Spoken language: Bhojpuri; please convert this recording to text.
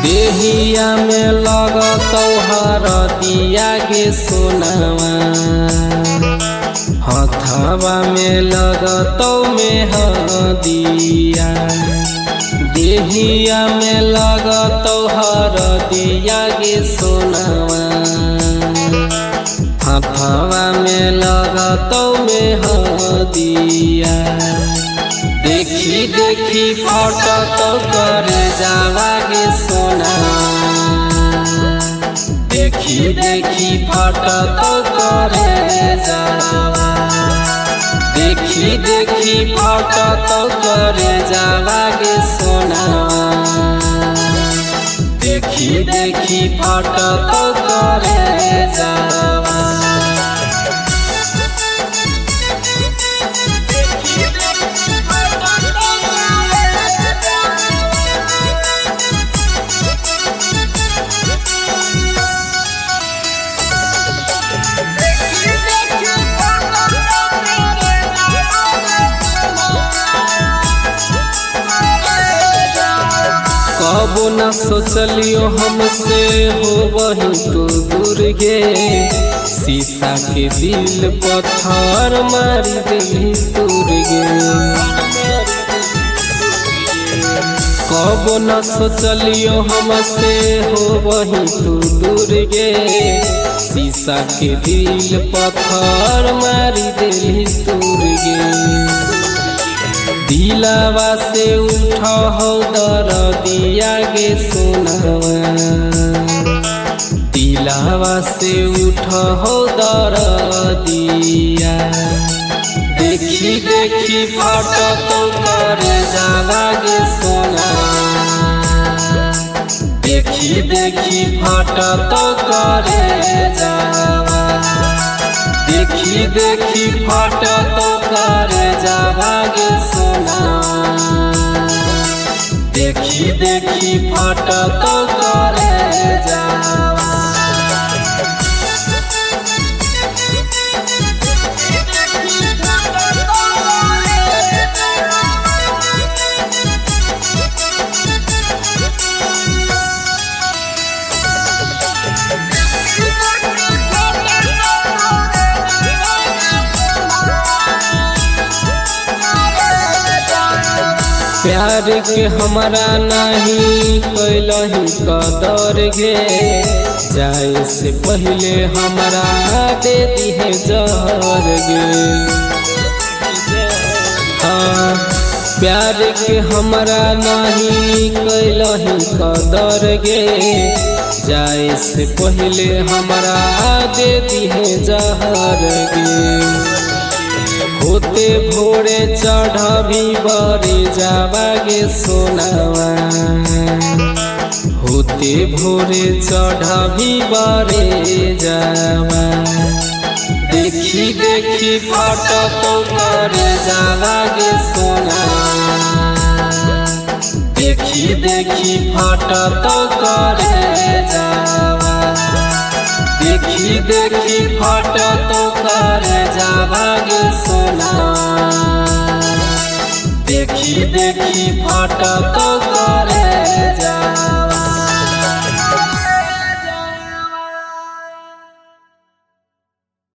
देहिया में लगतौ हरदिया गे सोनावा, हथवा में लगतौ मेहदिया। देहिया में लगतौ हरदिया गे सोनावा, हथवा में लगतौ मेहदिया। देखी देखी फटतौ करे जावा गे सोना, देखी देखी फटतौ करे जावा। देखी देखी फटतौ करे जावा गे सोना, देखी देखी फटतौ करे जावा। कबो न सोचलियो हमसे हो वही तो दूर गे, शीशा के दिल पत्थर मारी दिली दूर गे। कबो न सोचलियो हमसे हो वही तो दूर गे, शीशा के दिल पत्थर मारी दिली दूर गे। दिलावा से उठा हो दरदिया गे सोनावा, दिलावा से उठा हो दरदिया। देखी देखी फटतौ करे जावा गे सोना, देखी देखी फटतौ करे जावा। देखी देखी फटतौ करे जावा गे सोना, देखी देखी फटतौ करे जावा। प्यार के हमरा नहीं कैलही कदर गे, जाए से पहले हमरा दे दिहे जहर गे। हाँ, प्यार के हमरा नहीं कैलही कदर गे, जाए से पहले हमरा दे दिहे जहर गे। होते भोरे चढ़बी बरे जावा गे सोनावा, होते भोरे चढ़बी बरे जावा। देखी देखी फटतौ करे जावा गे सोना, देखी देखी फटतौ करे जावा। देखी देखी फटतौ करे जावा गे सोना, देखी देखी फटतौ करे